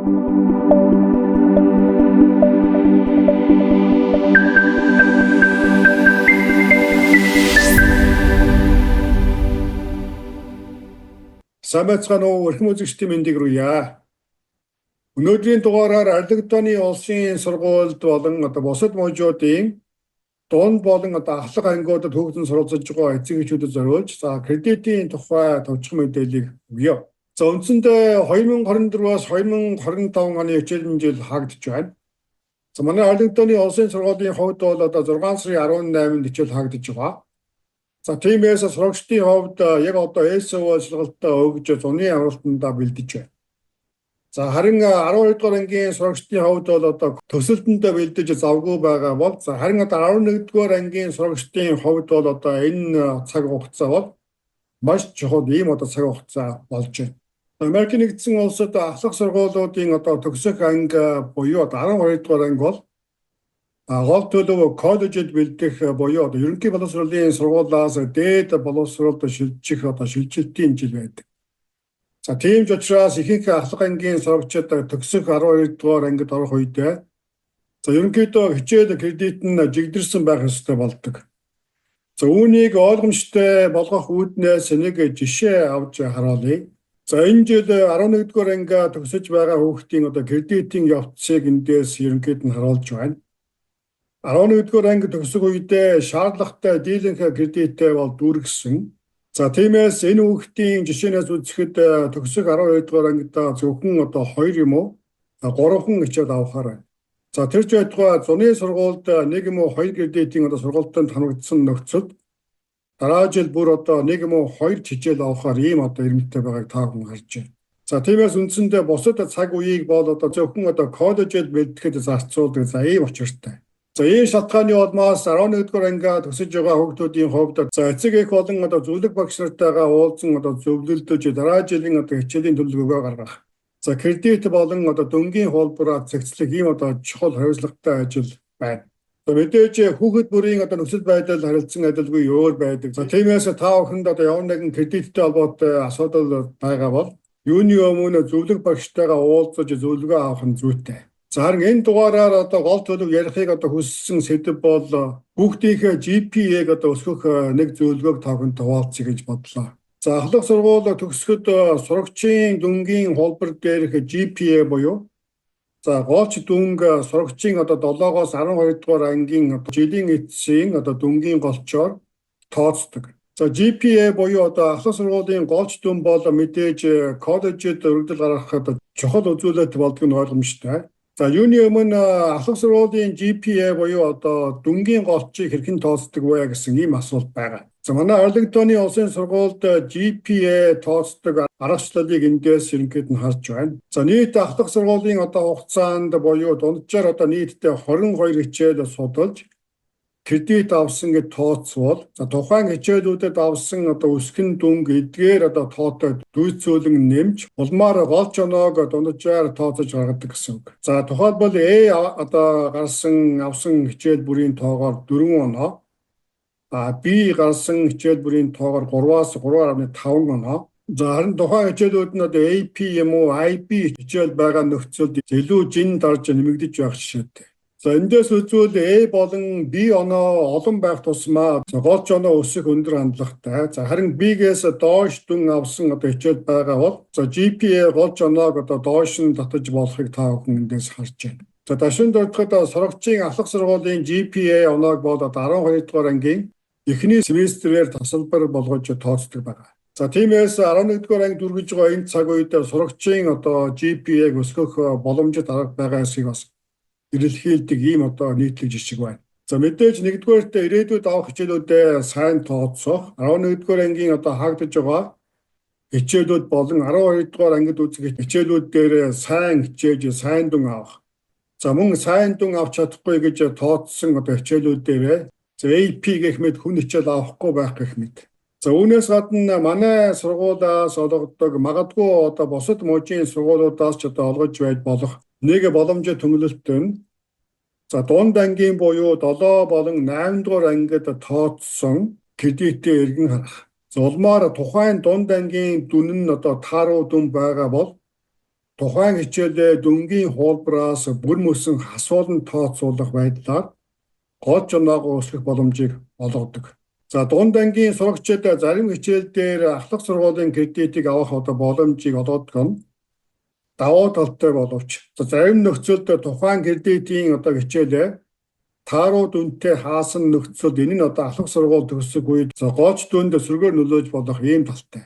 Сайн байцгаана уу эрхэм үзэгчдийн мэндийг хүргье. Өнөөдрийн дугаараар Алигдооны улсын сургуульд болон бусад мужуудын дунд болон ахлах ангиудад хөгжин суралцж байгаа эцэг эхчүүдэд зориулж кредитийн тухай товчхон мэдээллийг өгье. Үндсэндээ 2024-аас 2025 оны хичээл жил хаагдж байна. Манай Алигдооны улсын сургуулийн хувьд бол 6 сарын 18-нд хичээл хаагдж байгаа. Тиймээс сурагчдын хувьд яг СО ажиллагаалтаа өгж зуны авралтандаа бэлдэж байна. Харин 12 дугаар ангийн сурагчдын хувьд бол төсөлтөндөө бэлдэж завгүй байгаа бол харин 11 дугаар ангийн сурагчдын хувьд бол энэ цаг хугацаа бол маш чухал ийм цаг хугацаа болж байна. Америкийн нэгдсэн улсад ахлах сургуулиудын төгсөх анги буюу 12 дугаар анги бол гол төлөв коллежид бэлдэх буюу ерөнхий боловсролын сургуулиас дээд боловсролд шилжих шилжилтийн жил байдаг. Тийм ч учраас ихэнх ахлах ангийн сурагчид төгсөх 12 дугаар ангид орох үедээ ерөнхийдөө хичээл кредит нь жигдэрсэн байх ёстой болдог. Үүнийг ойлгомжтой болгох үүднээс нэг жишээ авч харуулъя. Энэ жил 11 дугаар анги төгсөж байгаа хүүхдийн кредитийн явцыг эндээс ерөнхийд нь харуулж байна. 11 дугаар анги төгсөх үедээ шаардлагатай дийлэнх кредиттэй бол дүүргэсэн. Тиймээс энэ хүүхдийн жишээнээс үзэхэд төгсөх 12 дугаар ангидаа зөвхөн 2 юм уу 3хан хичээл авахаар байна. Тэр ч байтугай зуны сургуульд 1 юм уу 2 кредитийн сургалтанд хамрагдсан нөхцөлд дараа жил бүр 1 юм уу 2 хичээл авахаар ийм эрмэлтэй байгааг та бүхэн харж байна. Тиймээс үндсэндээ бусад цаг үеийг бол зөвхөн коллежид бэлтгэхэд зарцуулдаг ийм учиртай. Ийм шалтгааны улмаас 11 дугаар анги төгсөж байгаа хүүхдүүдийн хувьд эцэг эх болон зөвлөх багш нартайгаа уулзсан зөвлөлдөж дараа жилийн хичээлийн төлөвлөгөөгөө гаргах. Кредит болон дүнгийн хуулбараа цэгцлэх ийм чухал хариуцлагатай ажил байна. Мэдээж хүүхэд бүрийн нөхцөл байдал харилцан адилгүй өөр байдаг. Тиймээс та бүхэнд ямар нэгэн кредиттэй холбоотой асуудал байгаа бол юуны өмнө зөвлөх багштайгаа уулзаж зөвлөгөө авах нь зүйтэй. Харин энэ дугаараар гол төлөв ярихыг хүссэн сэдэв бол хүүхдийнхээ GPA-г өсгөх нэг зөвлөгөөг та бүхэнд хуваалцъя гэж бодлоо. Ахлах сургууль төгсөхөд сурагчийн дүнгийн хуулбар дээрх GPA буюу голч дүнг сурагчийн 7-оос 12 дугаар ангийн жилийн эцсийн дүнгийн голчоор тооцдог. GPA буюу ахлах сургуулийн голч дүн бол мэдээж коллежид өргөдөл гаргахад чухал үзүүлэлт болдгийг нь ойлгомжтой. Юуны өмнө ахлах сургуулийн GPA буюу дүнгийн голчийг хэрхэн тооцдог вэ гэсэн ийм асуулт байгаа. Манай Алигдооны улсын сургуульд GPA тооцдог аргачлалыг эндээс ерөнхийд нь харж байна. Нийт ахлах сургуулийн хугацаанд буюу дунджаар нийтдээ 22 хичээл судалж кредит авсан гэж тооцвол тухайн хичээлүүдэд авсан өсгөн дүнг эдгээр тоотой дүйцүүлэн нэмж улмаар голч оноог дунджаар тооцож гаргадаг гэсэн үг. Тухайлбал гарсан авсан хичээл бүрийн тоогоор 4 оноо, B гарсан хичээл бүрийн тоогоор 3-аас 3.5 оноо. Харин тухайн хичээлүүд нь AP юм уу IB хичээл байгаа нөхцөлд илүү жин дарж нэмэгдэж байх жишээтэй. Эндээс үзвэл A болон B оноо олон байх тусмаа голч оноо өсөх өндөр хандлагатай. Харин B-гээс доош дүн авсан хичээл байгаа бол GPA голч оноог доош нь татаж болохыг та бүхэн эндээс харж байна. Дашин дурдхад сурагчийн ахлах сургуулийн GPA оноог бол 12 дугаар ангийн эхний семестрээр тасалбар болгож тооцдог байгаа. Тиймээс 11 дугаар анги дүргэж байгаа энэ цаг үед сурагчийн GPA-г өсгөх боломжит арга байгаа эсэхийг бас илэрхийлдэг ийм нийтлэг жишг байна. Мэдээж 1-р ирээдүйд авах хичээлүүдээ сайн тооцох, 11 дугаар ангийн хаагдж байгаа хичээлүүд болон 12 дугаар ангид үзэх хичээлүүд дээр сайн хичээж, сайн дүн авах. Мөн сайн дүн авч чадахгүй гэж тооцсон хичээлүүд дээр AP гэх мэт хүн хичээл авахгүй байх гэх мэт. Үүнээс гадна манай сургуулиас олгодог магадгүй бусад мужийн сургуулиудаас ч олгож байж болох нэг боломжит төмөлөлт нь дунд ангийн буюу 7 болон 8 дугаар ангид тооцсон кредитээ эргэн харах. Улмаар тухайн дунд ангийн дүн нь тааруу дүн байгаа бол тухайн хичээлээ дүнгийн хуулбараас бүр мөсөн асуулан тооцоолох байдлаар гол журмаагаа өсгөх боломжийг олгодог. За дунд ангийн сурагчид зарим хичээл дээр ахлах сургуулийн кредитийг авах боломжийг олгодог нь давуу талтай боловч зарим нөхцөлд тухайн кредитийн хичээлээ тааруу дүнтэй хаасан нөхцөлд энэ нь ахлах сургууль төгсөх үед гооч дүнд сүргээр нөлөөж болох ийм талтай.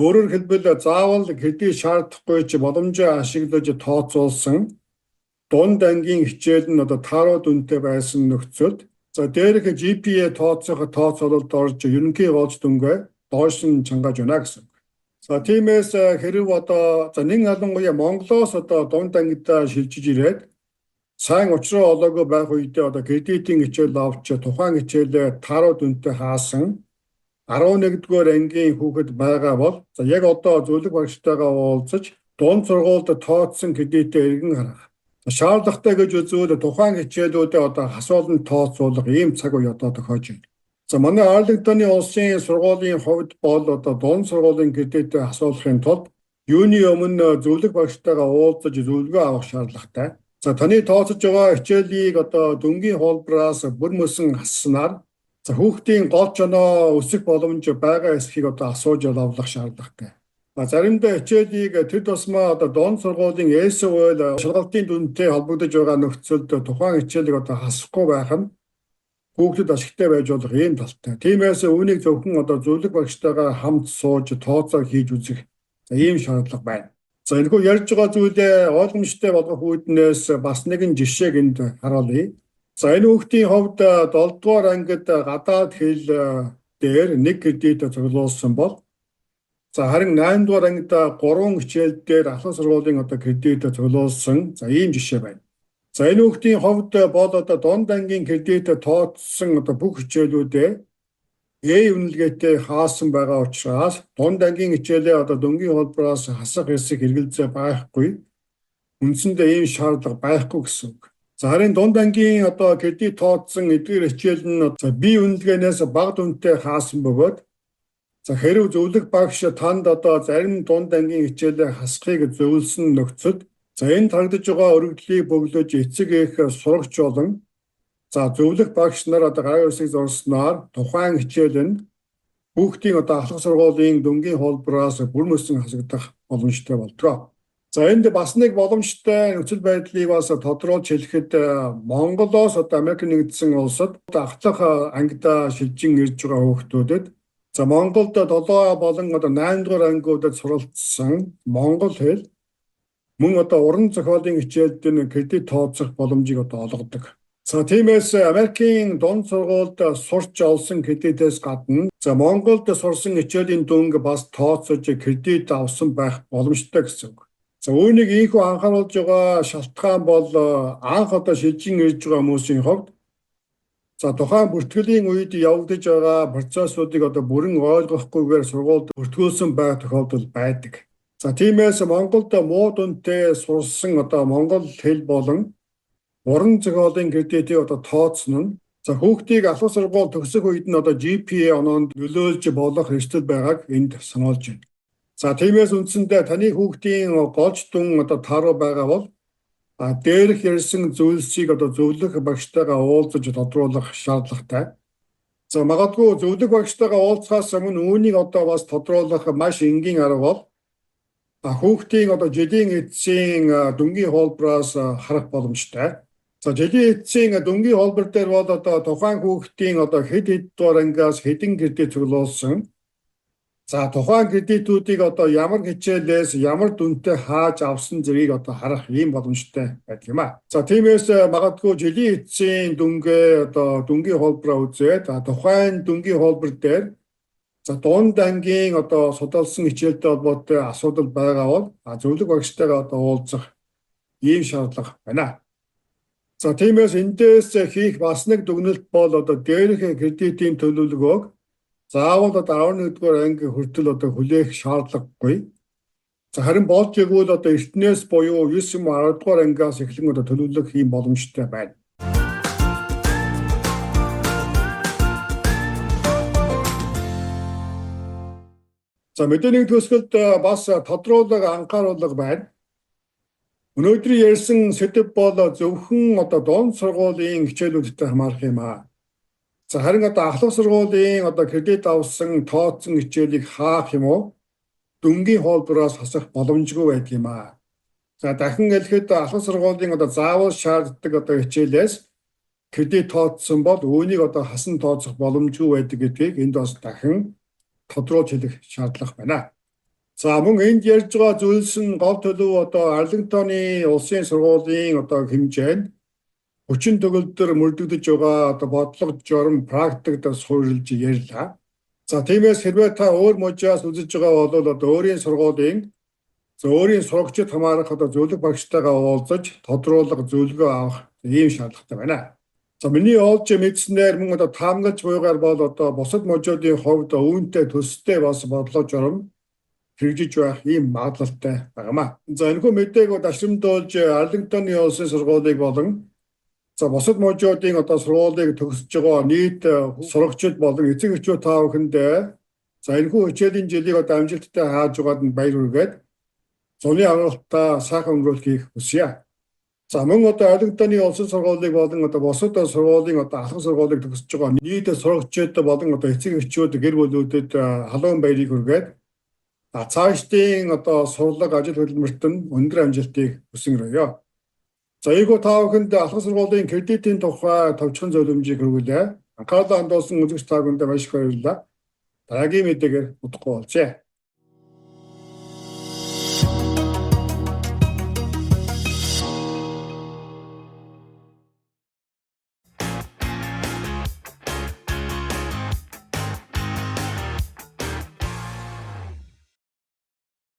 Өөрөөр хэлбэл заавал кредит шаардахгүй ч боломжоо ашиглаж тооцоолсон дунд ангийн хичээл нь тааруу дүнтэй байсан нөхцөлд дээрх GPA тооцоололд орж ерөнхий гооч дүнгээ доош нь чангааж байна гэсэн. Тиймээс хэрв нэг ялангуяа Монголоос дунд ангид шилжиж ирээд сайн учраа олоогүй байх үедээ кредитийн хичээл авч тухайн хичээлээ тааруу дүнтэй хаасан 11-р ангийн хүүхэд байгаа бол яг зөвлөх багштайгаа уулзаж дунд сургуульд тооцсон кредитээ эргэн харах. Шаардлагатай гэж үзвэл тухайн хичээлүүдэд асуулан тооцоолох ийм цаг үе тохиож байна. Манай Арлингтоны улсын сургуулийн хувьд бол дунд сургуулийн кредитээ асуулахын тулд юуны өмнө зөвлөх багштайгаа уулзаж зөвлөгөө авах шаардлагатай. Таны тооцож байгаа хичээлийг дүнгийн хуулбараас бүр мөсөн асснаар хүүхдийн гол жоноо өсөх боломж байгаа эсхийг асууж авах шаардлагатай. Заримдаа хичээлийг тэр тусмаа дунд сургуулийн SOL шалгалтын дүнтэй холбогдож байгаа нөхцөлд тухайн хичээлийг хасахгүй байх нь хүүхдэд ашигтай байж болох ийм талтай. Тиймээс үүнийг зөвхөн зөвлөх багштайгаа хамт сууж тооцоо хийж үзэх ийм шаардлага байна. Энэхүү ярьж байгаа зүйлээ ойлгомжтой болгох үүднээс бас нэгэн жишээг энд харуулъя. Энэ хүүхдийн хувьд 7-р ангид гадаад хэл дээр 1 кредит цуглуулсан бол харин 8-р ангид 3 хичээл дээр ахлах сургуулийн кредит цуглуулсан ийм жишээ байна. Энэ хүүхдийн хувьд бол дунд ангийн кредит тооцсон бүх хичээлүүдээ A үнэлгээтэй хаасан байгаа учраас дунд ангийн хичээлээ дүнгийн хуулбараас хасах эсэх хэрэгэлзээ байхгүй. Үндсэндээ ийм шаардлага байхгүй гэсэн үг. Харин дунд ангийн кредит тооцсон эдгээр хичээл нь B үнэлгээнээс бага дүнтэй хаасан бөгөөд хэрв зөвлөх багш танд зарим дунд ангийн хичээлээ хасахыг зөвлөсөн нөхцөлд энэ тарагдж байгаа өргөдлийг бөглөж эцэг эх сурагч болон зөвлөх багш нар гай усыг зорсноор тухайн хичээл нь хүүхдийн ахлах сургуулийн дүнгийн хуулбараас бүр мөсөн хасагдах боломжтой болдог. Энд бас нэг боломжтой нөхцөл байдлыг бас тодруулж хэлэхэд Монголоос Америк нэгдсэн улсад ахлах ангид шилжин ирж байгаа хүүхдүүдэд Монголд 7 болон 8-р ангиудад суралцсан монгол хэл мөн уран зохиолын хичээлд нь кредит тооцох боломжийг олгодог. Тиймээс Америкийн дунд сургуульд сурч олсон кредитээс гадна Монголд сурсан хичээлийн дүнг бас тооцож кредит авсан байх боломжтой гэсэн үг. Үүнийг ийхүү анхааруулж байгаа шалтгаан бол анх шилжин ирж байгаа хүмүүсийн хувьд тухайн бүртгэлийн үед явагдаж байгаа процессуудыг бүрэн ойлгохгүйгээр сургуульд бүртгүүлсэн байх тохиолдол байдаг. Тиймээс Монголд муу дүнтэй сурсан монгол хэл болон уран зохиолын кредитийг тооцсон нь хүүхдийг ахлах сургууль төгсөх үед нь GPA оноонд нөлөөлж болох эрсдэл байгааг энд сануулж байна. Тиймээс үндсэндээ таны хүүхдийн голч дүн тааруу байгаа бол дээрх ярьсан зүйлсийг зөвлөх багштайгаа уулзаж тодруулах шаардлагатай. Магадгүй зөвлөх багштайгаа уулзахаас өмнө үүнийг бас тодруулах маш энгийн арга бол хүүхдийн жилийн эцсийн дүнгийн хуулбараас харах боломжтой. Жилийн эцсийн дүнгийн хуулбар дээр бол тухайн хүүхдийн хэд дугаар ангиас хэдэн кредит цуглуулсан. Тухайн кредитүүдийг ямар хичээлээс ямар дүнтэй хааж авсан зэргийг харах ийм боломжтой байдаг юм аа. Тиймээс магадгүй жилийн эцсийн дүнгийн хуулбараа үзээд тухайн дүнгийн хуулбар дээр дунд ангийн судалсан хичээлтэй холбоотой асуудал байгаа бол зөвлөх багштайгаа уулзах ийм шаардлага байна. Тиймээс эндээс хийх бас нэг дүгнэлт бол дээрх кредитийн төлөвлөгөөг заавал 11-р анги хүртэл хүлээх шаардлагагүй. Харин болж игэл эртнээс буюу 9 юм 10-р ангиас эхлэн төлөвлөх ийм боломжтой байна. Мэдээний төгсгөлд бас тодруулах анхааруулга байна. Өнөөдөр ярьсан сэдэв бол зөвхөн дунд сургуулийн хичээлүүдтэй хамаарах юм аа. За харин ахлах сургуулийн кредит авсан тооцсон хичээлийг хаах юм уу? Дүнгийн хуулбараас хасах боломжгүй байдаг юм аа. За дахин хэлэхэд ахлах сургуулийн заавал шаарддаг хичээлээс кредит тооцсон бол үүнийг хасан тооцох боломжгүй байдаг гэдгийг энд бас дахин тодруулж хэлэх шаардлага байна. За мөн энд ярьж байгаа зүйлс нь гол төлөв Арлингтоны улсын сургуулийн хэмжээнд хүчин төгөлдөр мөрдөгдөж байгаа бодлого журам практикт суурилж ярьлаа. За тиймээс хэрвээ та өөр мужаас үзэж байгаа бол өөрийн сургуулийн өөрийн сурагчид хамаарах зөвлөх багштайгаа уулзаж тодруулга зөвлөгөө авах ийм шаардлагатай байна. За миний олж мэдснээр мөн таамаглаж буйгаар бол бусад мужуудын хувьд үүнтэй төстэй бас бодлого журам хэрэгжиж байх ийм магадлалтай байнамаа. За энэхүү мэдээг дашрамдуулж Арлингтоны улсын сургуулийг болон бусад мужуудын сургуулийг төгсөж байгаа нийт сурагчид болон эцэг эхчүүд та бүхэндээ энэхүү хичээлийн жилийг амжилттай хааж байгаад нь баяр хүргээд зуны амралтаа сайхан өнгөрүүлэх хийх хүсье. За мөн Арлингтоны улсын сургуулийг болон бусад сургуулийн ахлах сургуулийг төгсөж байгаа нийт сурагчид болон эцэг эхчүүд гэр бүлүүдэд халуун баярыг хүргээд цаашдын сурлага ажил хөдөлмөрт нь өндөр амжилтыг хүсэнгэрье. За ийгөө та бүхэнд ахлах сургуулийн кредитийн тухай товчхон зөвлөмжийг хүргүүлээ. Анхаарлаа хандуулсан үзэгч та бүхэнд маш их баярлалаа. Дараагийн мэдээгээр удахгүй болжээ.